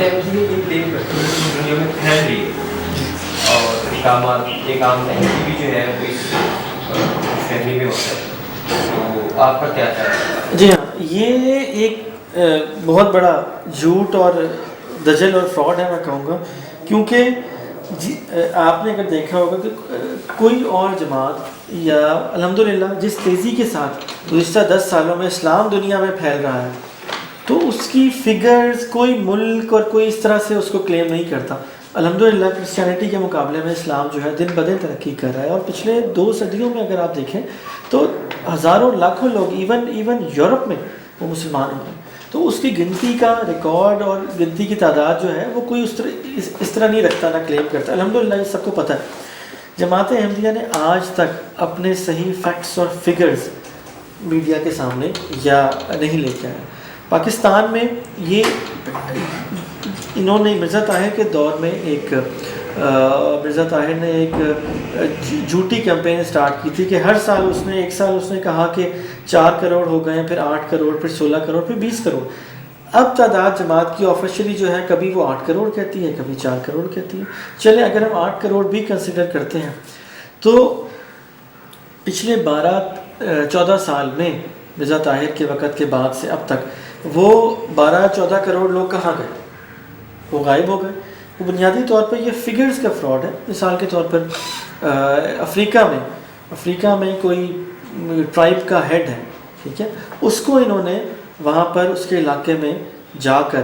احمدیہ یہ کلیم کرتے ہیں کہ دنیا میں پھیل رہی ہے اور اقامات یہ کام نہیں بھی جو ہے وہ اس فیملی میں ہوتا ہے، تو آپ کا کیا خیال ہے؟ جی ہاں، یہ ایک بہت بڑا جھوٹ اور دجل اور فراڈ ہے میں کہوں گا، کیونکہ آپ نے اگر دیکھا ہوگا کہ کوئی اور جماعت یا الحمدللہ جس تیزی کے ساتھ گزشتہ 10 سالوں میں اسلام دنیا میں پھیل رہا ہے، تو اس کی فگرز کوئی ملک اور کوئی اس طرح سے اس کو کلیم نہیں کرتا۔ الحمدللہ کرسچینٹی کے مقابلے میں اسلام جو ہے دن بدن ترقی کر رہا ہے، اور پچھلے 2 صدیوں میں اگر آپ دیکھیں تو ہزاروں لاکھوں لوگ ایون یورپ میں وہ مسلمان ہوئے، تو اس کی گنتی کا ریکارڈ اور گنتی کی تعداد جو ہے وہ کوئی اس طرح نہیں رکھتا، نہ کلیم کرتا۔ الحمدللہ یہ سب کو پتہ ہے۔ جماعت احمدیہ نے آج تک اپنے صحیح فیکٹس اور فگرز میڈیا کے سامنے یا نہیں لے کے آیا۔ پاکستان میں یہ انہوں نے مرزا طاہر کے دور میں مرزا طاہر نے ایک جھوٹی کیمپین سٹارٹ کی تھی کہ ہر سال ایک سال اس نے کہا کہ 4 کروڑ ہو گئے، پھر 8 کروڑ، پھر 16 کروڑ، پھر 20 کروڑ۔ اب تعداد جماعت کی آفیشلی جو ہے کبھی وہ 8 کروڑ کہتی ہے، کبھی 4 کروڑ کہتی ہے۔ چلیں اگر ہم 8 کروڑ بھی کنسیڈر کرتے ہیں تو پچھلے 14 سال میں مرزا طاہر کے وقت کے بعد سے اب تک وہ 14 کروڑ لوگ کہاں گئے؟ وہ غائب ہو گئے۔ وہ بنیادی طور پر یہ فگرز کا فراڈ ہے۔ مثال کے طور پر افریقہ میں کوئی ٹرائب کا ہیڈ ہے، ٹھیک ہے، اس کو انہوں نے وہاں پر اس کے علاقے میں جا کر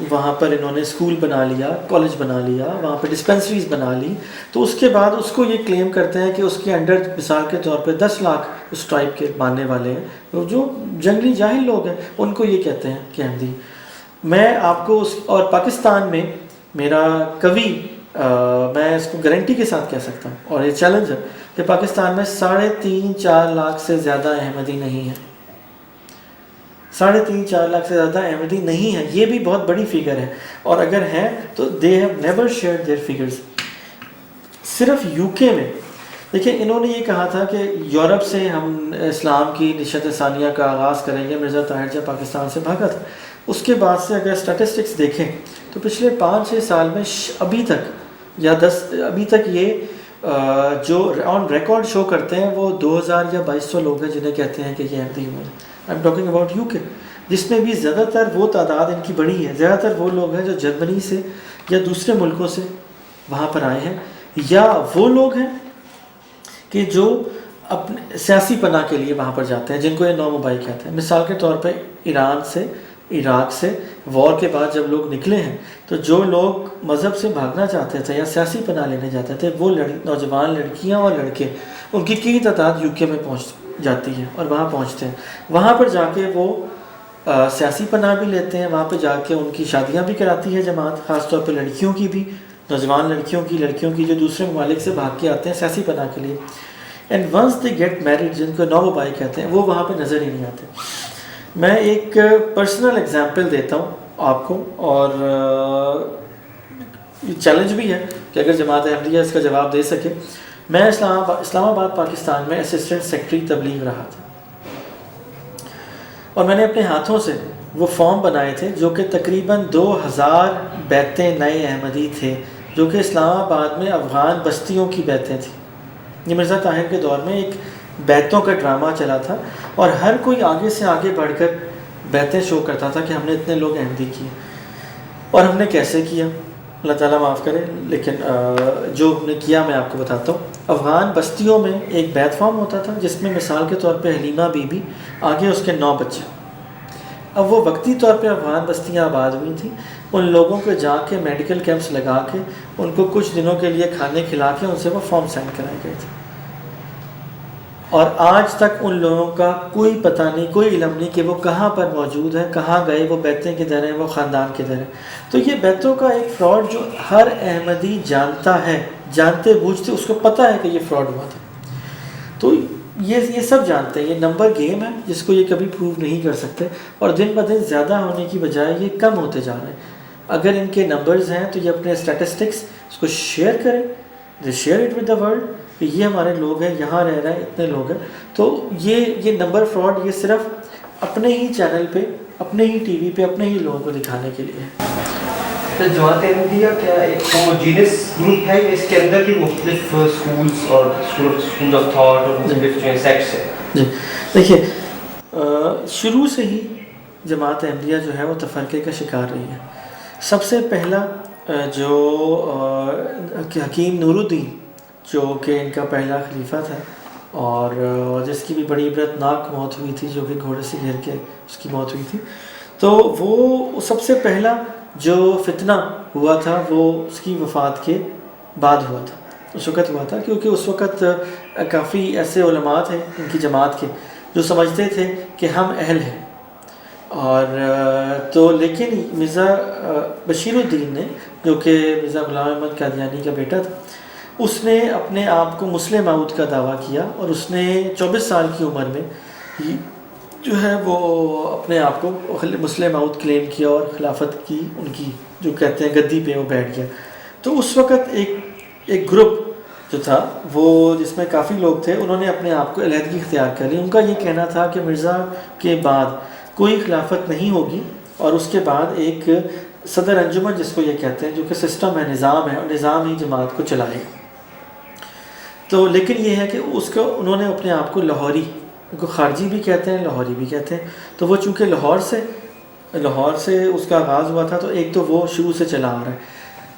وہاں پر انہوں نے اسکول بنا لیا، کالج بنا لیا، وہاں پہ ڈسپینسریز بنا لی، تو اس کے بعد اس کو یہ کلیم کرتے ہیں کہ اس کے انڈر مثال کے طور پہ 10 لاکھ اس ٹرائب کے ماننے والے ہیں، جو جنگلی جاہل لوگ ہیں، ان کو یہ کہتے ہیں کہ احمدی۔ میں آپ کو اور پاکستان میں میرا میں اس کو گارنٹی کے ساتھ کہہ سکتا ہوں، اور یہ چیلنج ہے کہ پاکستان میں 3.5-4 لاکھ سے زیادہ احمدی نہیں ہیں۔ 3.5-4 لاکھ سے زیادہ احمدی نہیں ہیں، یہ بھی بہت بڑی فگر ہے، اور اگر ہیں تو they have never shared their figures. صرف یو کے میں دیکھیں، انہوں نے یہ کہا تھا کہ یورپ سے ہم اسلام کی نشت ثانیہ کا آغاز کریں گے، مرزا طاہر جب پاکستان سے بھاگا تھا۔ اس کے بعد سے اگر اسٹیٹسٹکس دیکھیں تو پچھلے 5-6 سال میں ابھی تک یہ جو آن ریکارڈ شو کرتے ہیں وہ 2000 یا 2200 لوگ ہیں جنہیں کہتے ہیں کہ یہ احمدی ہوئے ہیں۔ I am talking about you کے، جس میں بھی زیادہ تر وہ تعداد ان کی بڑی ہے۔ زیادہ تر وہ لوگ ہیں جو جرمنی سے یا دوسرے ملکوں سے وہاں پر آئے ہیں، یا وہ لوگ ہیں کہ جو اپنے سیاسی پناہ کے لیے وہاں پر جاتے ہیں، جن کو یہ نومبائی کہتے ہیں۔ مثال کے طور پہ ایران سے، عراق سے وار کے بعد جب لوگ نکلے ہیں، تو جو لوگ مذہب سے بھاگنا چاہتے تھے یا سیاسی پناہ لینے جاتے تھے، وہ نوجوان لڑکیاں اور لڑکے، ان کی تعداد یو کے میں پہنچ جاتی ہے اور وہاں پہنچتے ہیں۔ وہاں پر جا کے وہ سیاسی پناہ بھی لیتے ہیں، وہاں پہ جا کے ان کی شادیاں بھی کراتی ہے جماعت، خاص طور پہ لڑکیوں کی بھی، نوجوان لڑکیوں کی جو دوسرے ممالک سے بھاگ کے آتے ہیں سیاسی پناہ کے لیے۔ And once they get married, جن کو نومبائی کہتے ہیں، وہ وہاں پہ نظر ہی نہیں آتے۔ میں ایک پرسنل ایگزامپل دیتا ہوں آپ کو، اور یہ چیلنج بھی ہے کہ اگر جماعت احمدیہ اس کا جواب دے سکے۔ میں اسلام آباد پاکستان میں اسسٹنٹ سیکرٹری تبلیغ رہا تھا، اور میں نے اپنے ہاتھوں سے وہ فارم بنائے تھے جو کہ تقریباً 2000 بیتیں نئے احمدی تھے، جو کہ اسلام آباد میں افغان بستیوں کی بیتیں تھیں۔ یہ مرزا طاہر کے دور میں ایک بیتوں کا ڈرامہ چلا تھا، اور ہر کوئی آگے سے آگے بڑھ کر بیتیں شو کرتا تھا کہ ہم نے اتنے لوگ احمدی کیے، اور ہم نے کیسے کیا، اللہ تعالیٰ معاف کرے، لیکن جو ہم نے کیا میں آپ کو بتاتا ہوں۔ افغان بستیوں میں ایک بیت فارم ہوتا تھا جس میں مثال کے طور پہ حلیمہ بی بی، آگے اس کے 9 بچے۔ اب وہ وقتی طور پہ افغان بستیاں آباد ہوئی تھیں، ان لوگوں کو جا کے میڈیکل کیمپس لگا کے ان کو کچھ دنوں کے لیے کھانے کھلا کے ان سے وہ فارم سائن کرائے گئے تھے، اور آج تک ان لوگوں کا کوئی پتہ نہیں، کوئی علم نہیں کہ وہ کہاں پر موجود ہیں، کہاں گئے، وہ بیتیں کدھر ہیں، وہ خاندان کدھر ہیں۔ تو یہ بیتوں کا ایک فراڈ جو ہر احمدی جانتا ہے، جانتے بوجھتے اس کو پتہ ہے کہ یہ فراڈ ہوا تھا، تو یہ سب جانتے ہیں۔ یہ نمبر گیم ہے جس کو یہ کبھی پروو نہیں کر سکتے، اور دن بدن زیادہ ہونے کی بجائے یہ کم ہوتے جا رہے ہیں۔ اگر ان کے نمبرز ہیں تو یہ اپنے اسٹیٹسٹکس اس کو شیئر کریں، they share it with the world, کہ یہ ہمارے لوگ ہیں، یہاں رہ رہے ہیں، اتنے لوگ ہیں۔ تو یہ نمبر فراڈ یہ صرف اپنے ہی چینل پہ، اپنے ہی ٹی وی پہ، اپنے ہی لوگوں کو دکھانے کے لیے ہے۔ تو جماعت احمدیہ کیا ایک ہوموجینس گروپ ہے یا اس کے اندر بھی مختلف اسکولس اور اسکول آف تھاٹ اور مختلف جو سیکٹس ہیں؟ جی دیکھیے، شروع سے ہی جماعت احمدیہ جو ہے وہ تفرقے کا شکار رہی ہے. سب سے پہلا جو حکیم نور الدین جو کہ ان کا پہلا خلیفہ تھا اور جس کی بھی بڑی عبرتناک موت ہوئی تھی، جو کہ گھوڑے سے گر کے اس کی موت ہوئی تھی، تو وہ سب سے پہلا جو فتنہ ہوا تھا وہ اس کی وفات کے بعد ہوا تھا. اس وقت ہوا تھا کیونکہ اس وقت کافی ایسے علماء تھے ان کی جماعت کے جو سمجھتے تھے کہ ہم اہل ہیں، اور تو لیکن مرزا بشیر الدین نے، جو کہ مرزا غلام احمد قادیانی کا بیٹا تھا، اس نے اپنے آپ کو مسلم معود کا دعویٰ کیا اور اس نے 24 سال کی عمر میں جو ہے وہ اپنے آپ کو مسلم معود کلیم کیا اور خلافت کی ان کی جو کہتے ہیں گدی پہ وہ بیٹھ گیا. تو اس وقت ایک گروپ جو تھا وہ جس میں کافی لوگ تھے، انہوں نے اپنے آپ کو علیحدگی اختیار کر لی. ان کا یہ کہنا تھا کہ مرزا کے بعد کوئی خلافت نہیں ہوگی اور اس کے بعد ایک صدر انجمن جس کو یہ کہتے ہیں، جو کہ سسٹم ہے، نظام ہے، اور نظام ہی جماعت کو چلائے. تو لیکن یہ ہے کہ اس کو انہوں نے اپنے آپ کو لاہوری، ان کو خارجی بھی کہتے ہیں، لاہوری بھی کہتے ہیں. تو وہ چونکہ لاہور سے اس کا آغاز ہوا تھا، تو ایک تو وہ شروع سے چلا آ رہا ہے.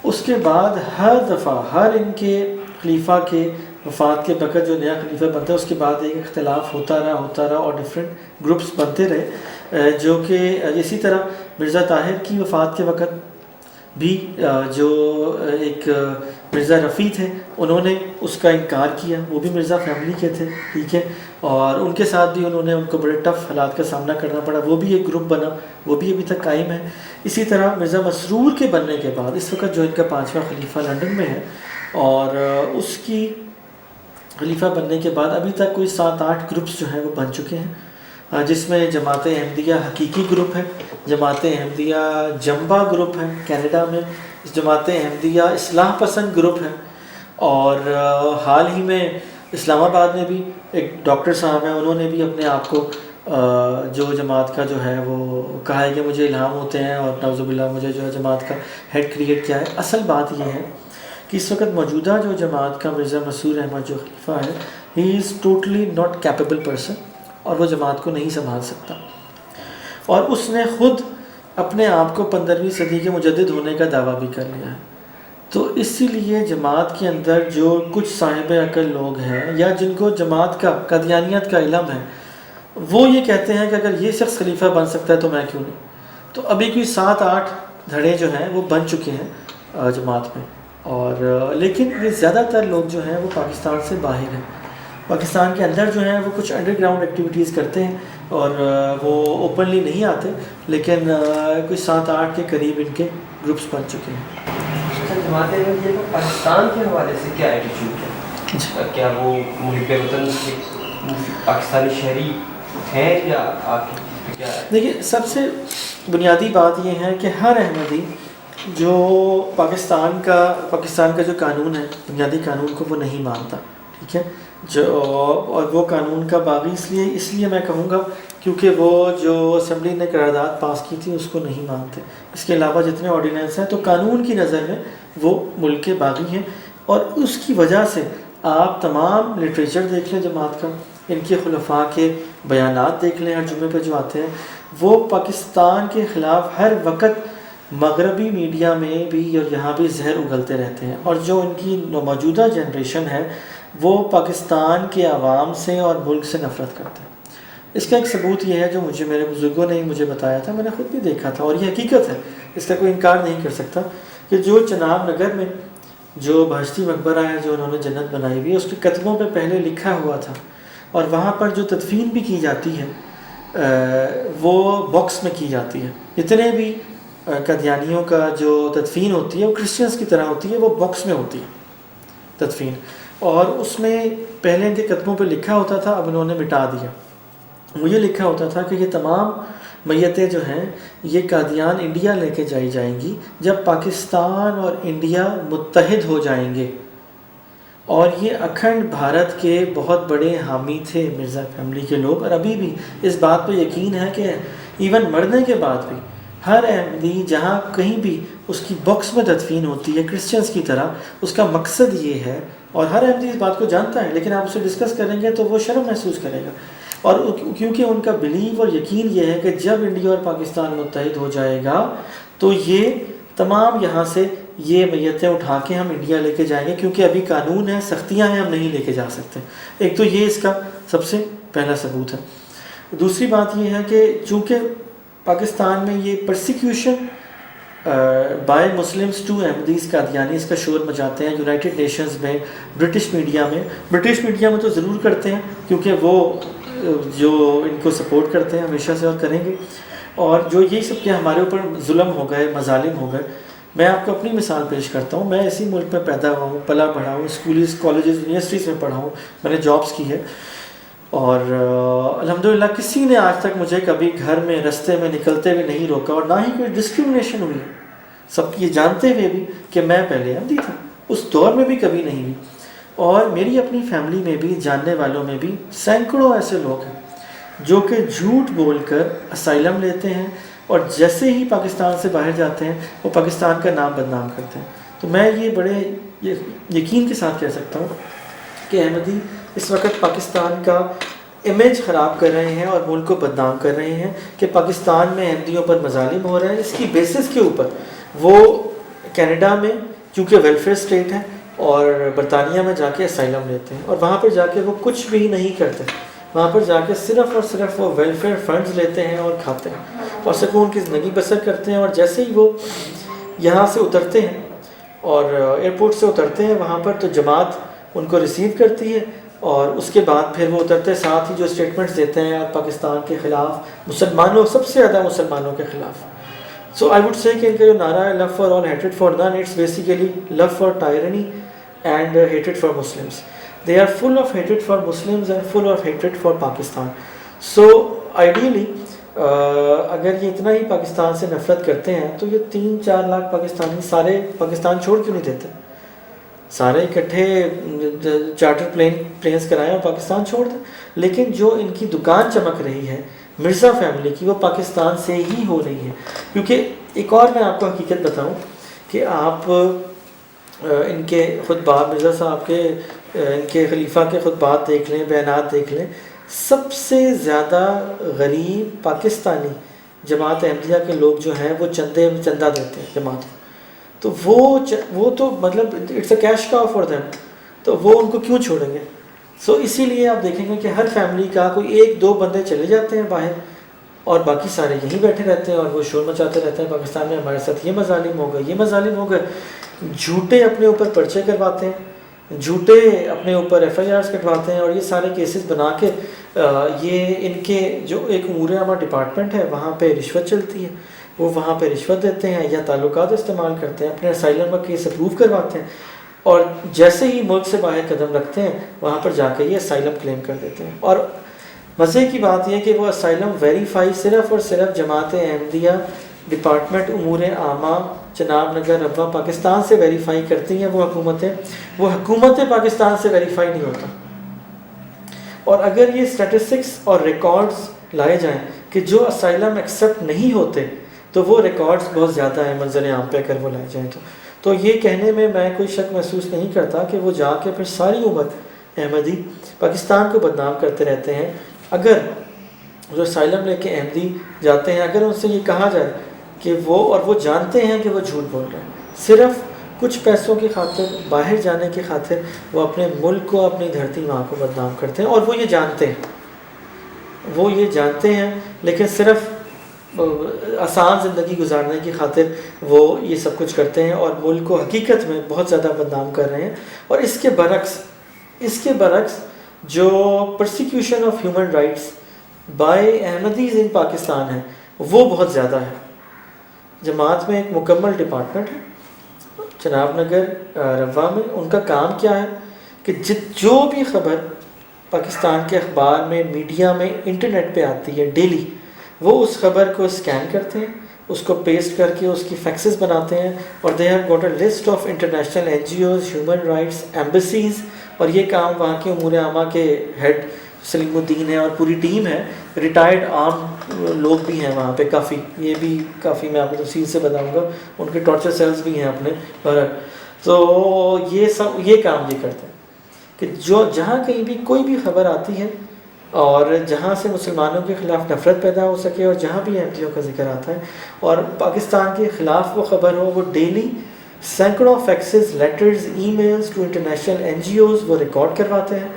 اس کے بعد ہر دفعہ ہر ان کے خلیفہ کے وفات کے وقت جو نیا خلیفہ بنتا ہے، اس کے بعد ایک اختلاف ہوتا رہا اور ڈفرینٹ گروپس بنتے رہے، جو کہ اسی طرح مرزا طاہر کی وفات کے وقت بھی جو ایک مرزا رفیع تھے، انہوں نے اس کا انکار کیا. وہ بھی مرزا فیملی کے تھے، ٹھیک ہے، اور ان کے ساتھ بھی ان کو بڑے ٹف حالات کا سامنا کرنا پڑا. وہ بھی ایک گروپ بنا، وہ بھی ابھی تک قائم ہے. اسی طرح مرزا مسرور کے بننے کے بعد اس وقت جو ان کا 5واں خلیفہ لنڈن میں ہے، اور اس کی خلیفہ بننے کے بعد ابھی تک کوئی 7-8 گروپس جو ہیں وہ بن چکے ہیں، جس میں جماعت احمدیہ حقیقی گروپ ہے، جماعت احمدیہ جمبا گروپ ہے کینیڈا میں، جماعت احمدیہ اصلاح پسند گروپ ہے، اور حال ہی میں اسلام آباد میں بھی ایک ڈاکٹر صاحب ہیں، انہوں نے بھی اپنے آپ کو جو جماعت کا جو ہے وہ کہا ہے کہ مجھے الہام ہوتے ہیں اور نعوذ باللہ مجھے جو ہے جماعت کا ہیڈ کریٹ کیا ہے. اصل بات یہ ہے کہ اس وقت موجودہ جو جماعت کا مرزا مسرور احمد جو خلیفہ ہے، he is totally not capable person, اور وہ جماعت کو نہیں سنبھال سکتا. اور اس نے خود اپنے آپ کو 15ویں صدی کے مجدد ہونے کا دعویٰ بھی کر لیا ہے. تو اسی لیے جماعت کے اندر جو کچھ صاحب عقل لوگ ہیں یا جن کو جماعت کا قادیانیت کا علم ہے، وہ یہ کہتے ہیں کہ اگر یہ شخص خلیفہ بن سکتا ہے تو میں کیوں نہیں. تو ابھی کوئی 7-8 دھڑے جو ہیں وہ بن چکے ہیں جماعت میں، اور لیکن یہ زیادہ تر لوگ جو ہیں وہ پاکستان سے باہر ہیں. پاکستان کے اندر جو ہیں وہ کچھ انڈر گراؤنڈ ایکٹیویٹیز کرتے ہیں اور وہ اوپنلی نہیں آتے، لیکن کوئی 7-8 کے قریب ان کے گروپس بن چکے ہیں. جماعت احمدیہ کا پاکستان کے حوالے سے کیا ایٹیٹیوڈ ہے؟ کیا وہ محب وطن پاکستانی شہری ہیں یا آپ کی کیا ہے؟ دیکھیے، سب سے بنیادی بات یہ ہے کہ ہر احمدی جو پاکستان کا جو قانون ہے، بنیادی قانون کو وہ نہیں مانتا، ٹھیک ہے، اور وہ قانون کا باغی اس لیے میں کہوں گا کیونکہ وہ جو اسمبلی نے قرارداد پاس کی تھی اس کو نہیں مانتے. اس کے علاوہ جتنے آرڈیننس ہیں تو قانون کی نظر میں وہ ملک کے باغی ہیں، اور اس کی وجہ سے آپ تمام لٹریچر دیکھ لیں جماعت کا، ان کے خلفاء کے بیانات دیکھ لیں ہر جمعے پہ جو آتے ہیں، وہ پاکستان کے خلاف ہر وقت مغربی میڈیا میں بھی اور یہاں بھی زہر اگلتے رہتے ہیں. اور جو ان کی موجودہ جنریشن ہے وہ پاکستان کے عوام سے اور ملک سے نفرت کرتے ہیں. اس کا ایک ثبوت یہ ہے جو میرے بزرگوں نے مجھے بتایا تھا، میں نے خود بھی دیکھا تھا، اور یہ حقیقت ہے، اس کا کوئی انکار نہیں کر سکتا، کہ جو چناب نگر میں جو بہشتی مقبرہ ہے جو انہوں نے جنت بنائی ہوئی ہے، اس کے کتبوں پہ پہلے لکھا ہوا تھا، اور وہاں پر جو تدفین بھی کی جاتی ہے وہ باکس میں کی جاتی ہے. جتنے بھی قادیانیوں کا جو تدفین ہوتی ہے وہ کرسچنس کی طرح ہوتی ہے، وہ باکس میں ہوتی ہے تدفین، اور اس میں پہلے ان کے کتبوں پہ لکھا ہوتا تھا، اب انہوں نے مٹا دیا. وہ یہ لکھا ہوتا تھا کہ یہ تمام میتیں جو ہیں یہ قادیان انڈیا لے کے جائیں گی جب پاکستان اور انڈیا متحد ہو جائیں گے. اور یہ اکھنڈ بھارت کے بہت بڑے حامی تھے مرزا فیملی کے لوگ، اور ابھی بھی اس بات پہ یقین ہے کہ ایون مرنے کے بعد بھی ہر احمدی جہاں کہیں بھی اس کی باکس میں تدفین ہوتی ہے کرسچنس کی طرح، اس کا مقصد یہ ہے، اور ہر احمدی اس بات کو جانتا ہے، لیکن آپ اسے ڈسکس کریں گے تو وہ شرم محسوس کرے گا، اور کیونکہ ان کا بلیو اور یقین یہ ہے کہ جب انڈیا اور پاکستان متحد ہو جائے گا تو یہ تمام یہاں سے یہ میتیں اٹھا کے ہم انڈیا لے کے جائیں گے، کیونکہ ابھی قانون ہے، سختیاں ہیں، ہم نہیں لے کے جا سکتے۔ ایک تو یہ اس کا سب سے پہلا ثبوت ہے۔ دوسری بات یہ ہے کہ چونکہ پاکستان میں یہ persecution by Muslims to Ahmadis Qadiani اس کا شور مچاتے ہیں، یونائٹڈ نیشنز میں، برٹش میڈیا میں تو ضرور کرتے ہیں، کیونکہ وہ جو ان کو سپورٹ کرتے ہیں ہمیشہ سے اور کریں گے، اور جو یہ سب کہ ہمارے اوپر ظلم ہو گئے، مظالم ہو گئے۔ میں آپ کو اپنی مثال پیش کرتا ہوں، میں اسی ملک میں پیدا ہوا ہوں، پلا بڑھا ہوں، اسکولز، کالجز، یونیورسٹیز میں پڑھا ہوں، میں نے جابس کی ہے، اور الحمدللہ کسی نے آج تک مجھے کبھی گھر میں رستے میں نکلتے ہوئے نہیں روکا، اور نہ ہی کوئی ڈسکرمنیشن ہوئی ہے، سب یہ جانتے ہوئے بھی کہ میں پہلے احمدی تھا، اس دور میں بھی کبھی نہیں ہوئی۔ اور میری اپنی فیملی میں بھی، جاننے والوں میں بھی سینکڑوں ایسے لوگ ہیں جو کہ جھوٹ بول کر اسائلم لیتے ہیں، اور جیسے ہی پاکستان سے باہر جاتے ہیں وہ پاکستان کا نام بدنام کرتے ہیں۔ تو میں یہ بڑے یقین کے ساتھ کہہ سکتا ہوں کہ احمدی اس وقت پاکستان کا امیج خراب کر رہے ہیں اور ملک کو بدنام کر رہے ہیں کہ پاکستان میں احمدیوں پر مظالم ہو رہے ہیں۔ اس کی بیسس کے اوپر وہ کینیڈا میں چونکہ ویلفیئر اسٹیٹ ہے اور برطانیہ میں جا کے اسائلم لیتے ہیں، اور وہاں پر جا کے وہ کچھ بھی نہیں کرتے، وہاں پر جا کے صرف اور صرف وہ ویلفیئر فنڈز لیتے ہیں اور کھاتے ہیں اور سکون کی زندگی بسر کرتے ہیں۔ اور جیسے ہی وہ یہاں سے اترتے ہیں اور ایئرپورٹ سے اترتے ہیں وہاں پر، تو جماعت ان کو ریسیو کرتی ہے، اور اس کے بعد پھر وہ اترتے ساتھ ہی جو اسٹیٹمنٹس دیتے ہیں پاکستان کے خلاف، مسلمانوں، سب سے زیادہ مسلمانوں کے خلاف۔ سو آئی وڈ سے کہ ان کا جو نعرہ ہے love for all hatred for none, it's basically love for tyranny and hatred for Muslims. They are full of hatred for Muslims and full of hatred for Pakistan. So ideally اگر یہ اتنا ہی پاکستان سے نفرت کرتے ہیں تو یہ 3-4 لاکھ پاکستانی سارے پاکستان چھوڑ کیوں نہیں دیتے؟ سارے اکٹھے چارٹر پلینز کرائیں اور پاکستان چھوڑ دیں۔ لیکن جو ان کی دکان چمک رہی ہے مرزا فیملی کی، وہ پاکستان سے ہی ہو رہی ہے۔ کیونکہ ایک اور میں آپ کو حقیقت بتاؤں کہ آپ ان کے خطبات، مرزا صاحب کے، ان کے خلیفہ کے خطبات دیکھ لیں، بیانات دیکھ لیں، سب سے زیادہ غریب پاکستانی جماعت احمدیہ کے لوگ جو ہیں وہ چندہ دیتے ہیں جماعت کو، تو وہ تو مطلب it's a cash cow for them, تو وہ ان کو کیوں چھوڑیں گے؟ سو اسی لیے آپ دیکھیں گے کہ ہر فیملی کا کوئی 1-2 بندے چلے جاتے ہیں باہر، اور باقی سارے یہیں بیٹھے رہتے ہیں اور وہ شور مچاتے رہتے ہیں پاکستان میں ہمارے ساتھ یہ مظالم ہو گئے، یہ مظالم ہو گئے، جھوٹے اپنے اوپر پرچے کرواتے ہیں، جھوٹے اپنے اوپر FIRs کٹواتے ہیں، اور یہ سارے کیسز بنا کے یہ ان کے جو ایک امور عامہ ڈپارٹمنٹ ہے وہاں پہ رشوت چلتی ہے، وہ وہاں پہ رشوت دیتے ہیں یا تعلقات استعمال کرتے ہیں، اپنے اسائلم کا کیس اپروو کرواتے ہیں، اور جیسے ہی ملک سے باہر قدم رکھتے ہیں وہاں پر جا کے یہ اسائلم کلیم کر دیتے ہیں۔ اور مزے کی بات یہ کہ وہ اسائلم ویریفائی صرف اور صرف جماعت احمدیہ ڈپارٹمنٹ امور عامہ چناب نگر روا پاکستان سے ویریفائی کرتی ہیں وہ حکومت پاکستان سے ویریفائی نہیں ہوتا۔ اور اگر یہ اسٹیٹسٹکس اور ریکارڈز لائے جائیں کہ جو اسائلم ایکسیپٹ نہیں ہوتے تو وہ ریکارڈز بہت زیادہ ہیں منظر عام پہ اگر وہ لائے جائیں تو یہ کہنے میں کوئی شک محسوس نہیں کرتا کہ وہ جا کے پھر ساری عمر احمدی پاکستان کو بدنام کرتے رہتے ہیں۔ اگر جو اسائلم لے کے احمدی جاتے ہیں، اگر ان سے یہ کہا جائے کہ وہ جانتے ہیں کہ وہ جھوٹ بول رہے ہیں، صرف کچھ پیسوں کی خاطر، باہر جانے کی خاطر وہ اپنے ملک کو، اپنی دھرتی ماں کو بدنام کرتے ہیں، اور وہ یہ جانتے ہیں لیکن صرف آسان زندگی گزارنے کی خاطر وہ یہ سب کچھ کرتے ہیں اور ملک کو حقیقت میں بہت زیادہ بدنام کر رہے ہیں۔ اور اس کے برعکس جو persecution of human rights by Ahmadis in Pakistan ہے وہ بہت زیادہ ہے۔ جماعت میں ایک مکمل ڈپارٹمنٹ ہے چناب نگر روا میں، ان کا کام کیا ہے کہ جو بھی خبر پاکستان کے اخبار میں، میڈیا میں، انٹرنیٹ پہ آتی ہے ڈیلی، وہ اس خبر کو اسکین کرتے ہیں، اس کو پیسٹ کر کے اس کی فیکسز بناتے ہیں، اور they have got a list of international NGOs، human rights embassies, اور یہ کام وہاں کے امور عامہ کے ہیڈ سلیم الدین ہے اور پوری ٹیم ہے, ریٹائرڈ عام لوگ بھی ہیں وہاں پہ کافی, یہ بھی کافی میں آپ کو تفصیل سے بتاؤں گا, ان کے ٹارچر سیلز بھی ہیں اپنے پر. تو یہ کام یہ کرتے ہیں کہ جہاں کہیں بھی کوئی بھی خبر آتی ہے اور جہاں سے مسلمانوں کے خلاف نفرت پیدا ہو سکے, اور جہاں بھی ایم پی او کا ذکر آتا ہے اور پاکستان کے خلاف وہ خبر ہو, وہ ڈیلی سینکڑوں faxes, letters, emails to international N G Os وہ ریکارڈ کرواتے ہیں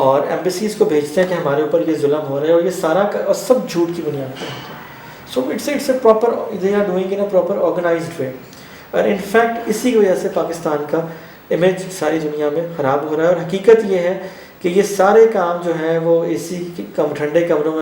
اور ایمبیسیز کو بھیجتے ہیں کہ ہمارے اوپر یہ ظلم ہو رہا ہے, اور یہ سارا اور سب جھوٹ کی بنیاد پر ہوتا ہے. So it's a proper, they are doing in a proper organized way. اور انفیکٹ اسی کی وجہ سے پاکستان کا امیج ساری دنیا میں خراب ہو رہا ہے. اور حقیقت یہ ہے کہ یہ سارے کام جو ہیں وہ اے سی ٹھنڈے کمروں میں